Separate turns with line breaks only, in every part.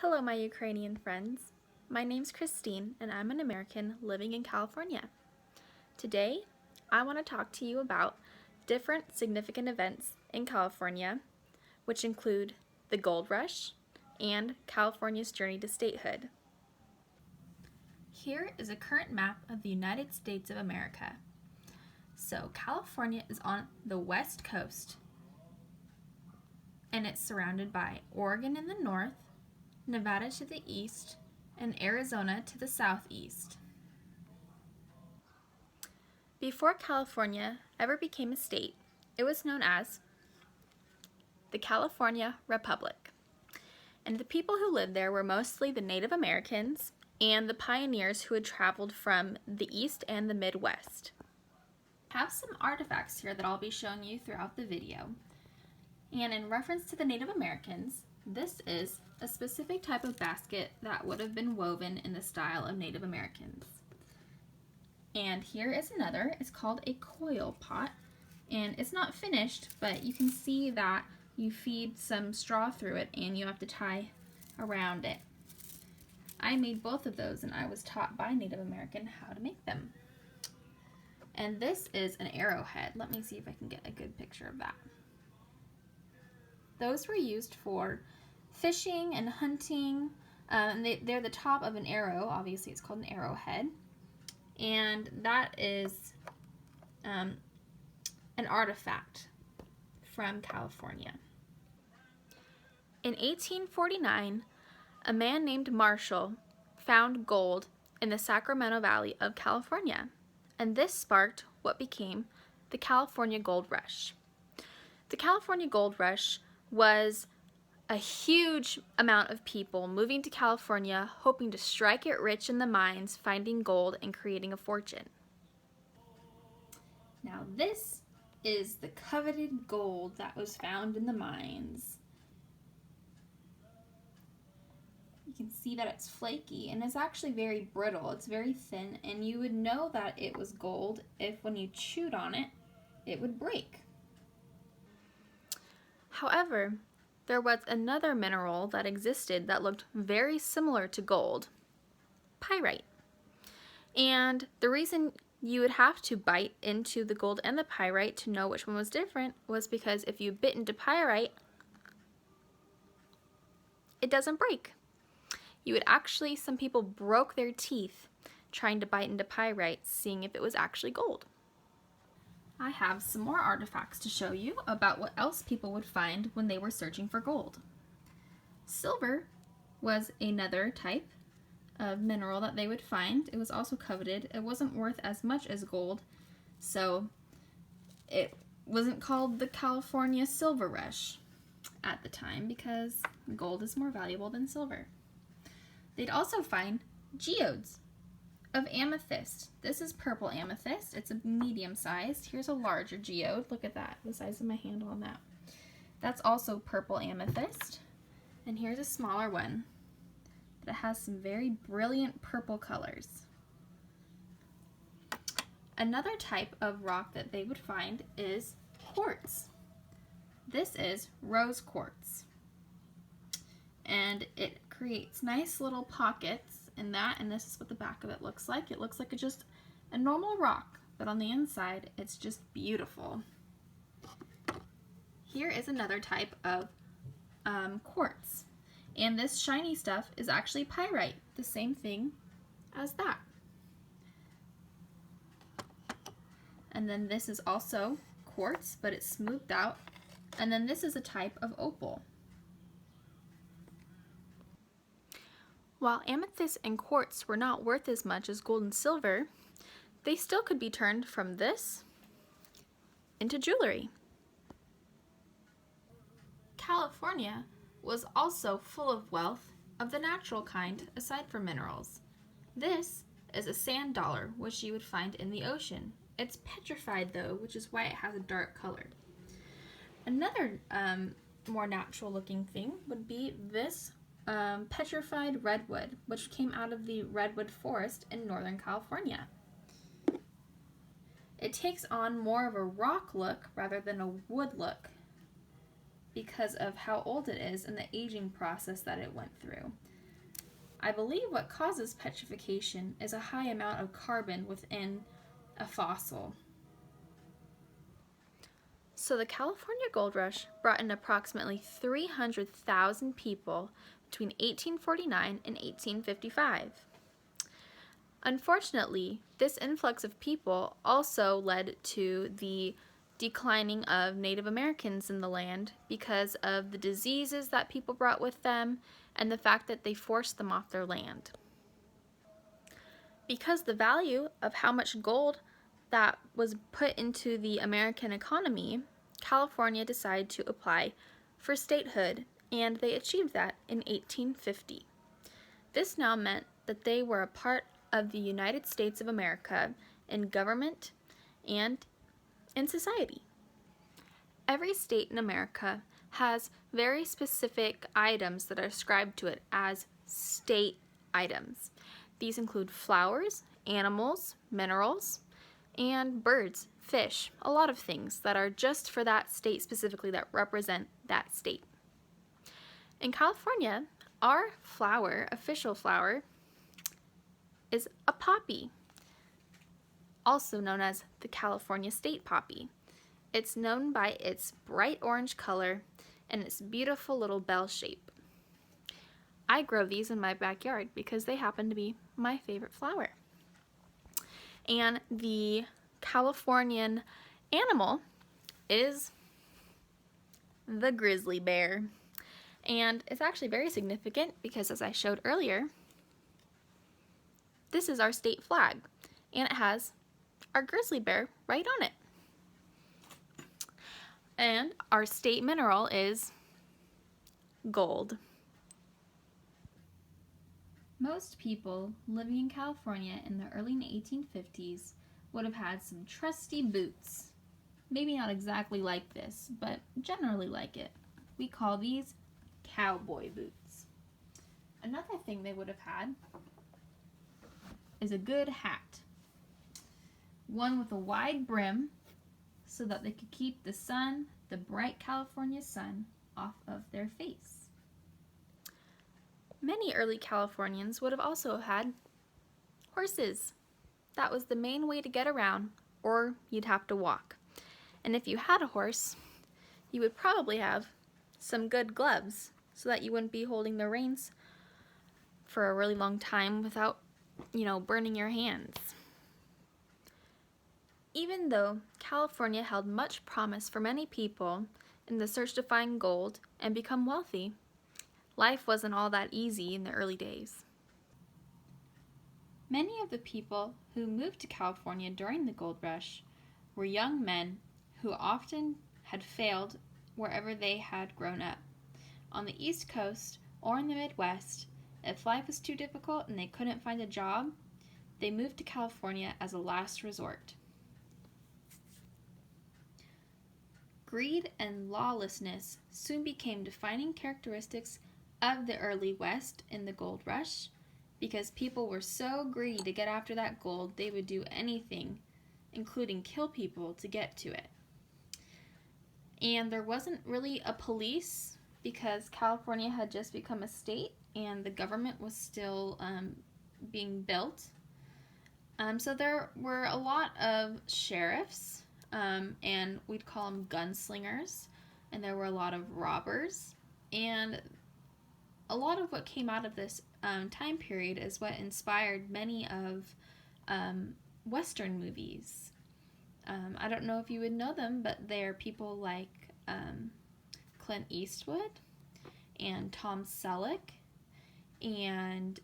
Hello, my Ukrainian friends. My name's Christine, and I'm an American living in California. Today, I want to talk to you about different significant events in California, which include the Gold Rush and California's journey to statehood. Here is a current map of the United States of America. So, California is on the west coast, and it's surrounded by Oregon in the north, Nevada to the east, and Arizona to the southeast. Before California ever became a state, it was known as the California Republic. And the people who lived there were mostly the Native Americans and the pioneers who had traveled from the East and the Midwest. I have some artifacts here that I'll be showing you throughout the video. And in reference to the Native Americans, this is a specific type of basket that would have been woven in the style of Native Americans. And here is another. It's called a coil pot, and it's not finished, but you can see that you feed some straw through it and you have to tie around it. I made both of those, and I was taught by Native American how to make them. And this is an arrowhead. Let me see if I can get a good picture of that. Those were used for fishing and hunting. They're the top of an arrow. Obviously, it's called an arrowhead. And that is an artifact from California. In 1849, a man named Marshall found gold in the Sacramento Valley of California, and this sparked what became the California Gold Rush. The California Gold Rush was a huge amount of people moving to California, hoping to strike it rich in the mines, finding gold, and creating a fortune. Now this is the coveted gold that was found in the mines. You can see that it's flaky, and it's actually very brittle. It's very thin, and you would know that it was gold if when you chewed on it, it would break. However, there was another mineral that existed that looked very similar to gold, pyrite. And the reason you would have to bite into the gold and the pyrite to know which one was different was because if you bit into pyrite, it doesn't break. You would actually, some people broke their teeth trying to bite into pyrite, seeing if it was actually gold. I have some more artifacts to show you about what else people would find when they were searching for gold. Silver was another type of mineral that they would find. It was also coveted. It wasn't worth as much as gold, so it wasn't called the California Silver Rush at the time because gold is more valuable than silver. They'd also find geodes of amethyst. This is purple amethyst. It's a medium sized. Here's a larger geode. Look at that, the size of my hand on that. That's also purple amethyst. And here's a smaller one that has some very brilliant purple colors. Another type of rock that they would find is quartz. This is rose quartz. And it creates nice little pockets in that, and this is what the back of it looks like. It looks like it's just a normal rock, but on the inside, it's just beautiful. Here is another type of quartz, and this shiny stuff is actually pyrite, the same thing as that. And then this is also quartz, but it's smoothed out, and then this is a type of opal. While amethyst and quartz were not worth as much as gold and silver, they still could be turned from this into jewelry. California was also full of wealth of the natural kind aside from minerals. This is a sand dollar, which you would find in the ocean. It's petrified though, which is why it has a dark color. Another more natural looking thing would be this petrified redwood, which came out of the redwood forest in Northern California. It takes on more of a rock look rather than a wood look because of how old it is and the aging process that it went through. I believe what causes petrification is a high amount of carbon within a fossil. So the California Gold Rush brought in approximately 300,000 people between 1849 and 1855. Unfortunately, this influx of people also led to the declining of Native Americans in the land because of the diseases that people brought with them and the fact that they forced them off their land. Because the value of how much gold that was put into the American economy, California decided to apply for statehood, and they achieved that in 1850. This now meant that they were a part of the United States of America in government and in society. Every state in America has very specific items that are ascribed to it as state items. These include flowers, animals, minerals, and birds, fish, a lot of things that are just for that state specifically that represent that state. In California, our flower, official flower, is a poppy, also known as the California state poppy. It's known by its bright orange color and its beautiful little bell shape. I grow these in my backyard because they happen to be my favorite flower. And the Californian animal is the grizzly bear. And it's actually very significant because, as I showed earlier, this is our state flag, and it has our grizzly bear right on it. And our state mineral is gold. Most people living in California in the early 1850s would have had some trusty boots. Maybe not exactly like this, but generally like it. We call these cowboy boots. Another thing they would have had is a good hat. One with a wide brim so that they could keep the sun, the bright California sun, off of their face. Many early Californians would have also had horses. That was the main way to get around, or you'd have to walk. And if you had a horse, you would probably have some good gloves so that you wouldn't be holding the reins for a really long time without, burning your hands. Even though California held much promise for many people in the search to find gold and become wealthy, life wasn't all that easy in the early days. Many of the people who moved to California during the gold rush were young men who often had failed wherever they had grown up. On the East Coast or in the Midwest, if life was too difficult and they couldn't find a job, they moved to California as a last resort. Greed and lawlessness soon became defining characteristics of the early West in the gold rush, because people were so greedy to get after that gold they would do anything, including kill people, to get to it. And there wasn't really a police because California had just become a state and the government was still being built. So there were a lot of sheriffs, and we'd call them gunslingers, and there were a lot of robbers, and a lot of what came out of this time period is what inspired many of Western movies. I don't know if you would know them, but they're people like Clint Eastwood and Tom Selleck and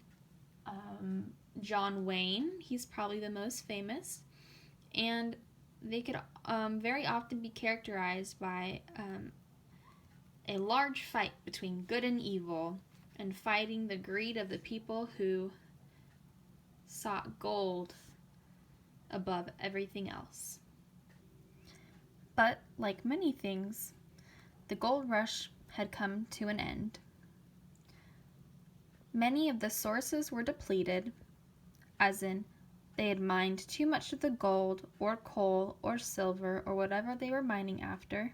John Wayne. He's probably the most famous. And they could very often be characterized by a large fight between good and evil and fighting the greed of the people who sought gold above everything else. But, like many things, the gold rush had come to an end. Many of the sources were depleted, as in they had mined too much of the gold or coal or silver or whatever they were mining after,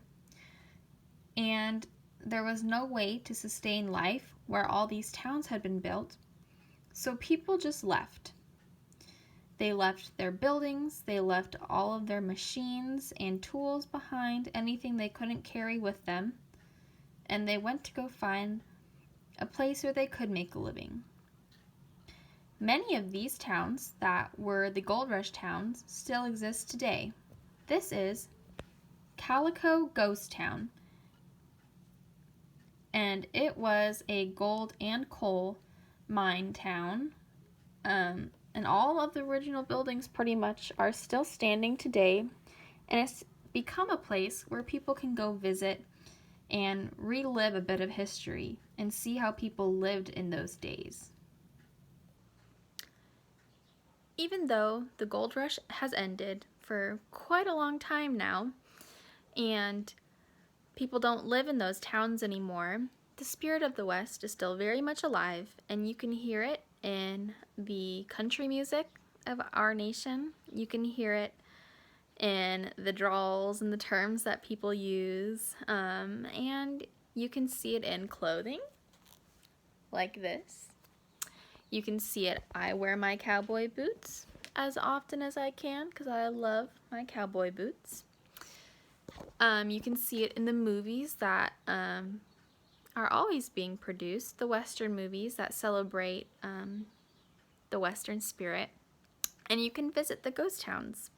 and there was no way to sustain life where all these towns had been built, So people just left. They left their buildings, they left all of their machines and tools behind, anything they couldn't carry with them, and they went to go find a place where they could make a living. Many of these towns that were the gold rush towns still exist today. This is Calico Ghost Town, and it was a gold and coal mine town. And all of the original buildings pretty much are still standing today, and it's become a place where people can go visit and relive a bit of history and see how people lived in those days. Even though the gold rush has ended for quite a long time now, and people don't live in those towns anymore, the spirit of the West is still very much alive, and you can hear it in the country music of our nation. You can hear it in the drawls and the terms that people use, and you can see it in clothing like this. You can see it. I wear my cowboy boots as often as I can because I love my cowboy boots. You can see it in the movies that are always being produced, the Western movies that celebrate the Western spirit. And you can visit the ghost towns,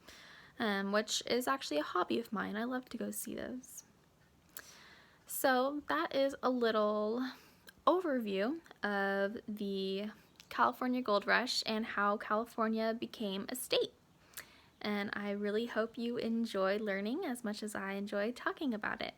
which is actually a hobby of mine. I love to go see those. So that is a little overview of the California Gold Rush and how California became a state. And I really hope you enjoy learning as much as I enjoy talking about it.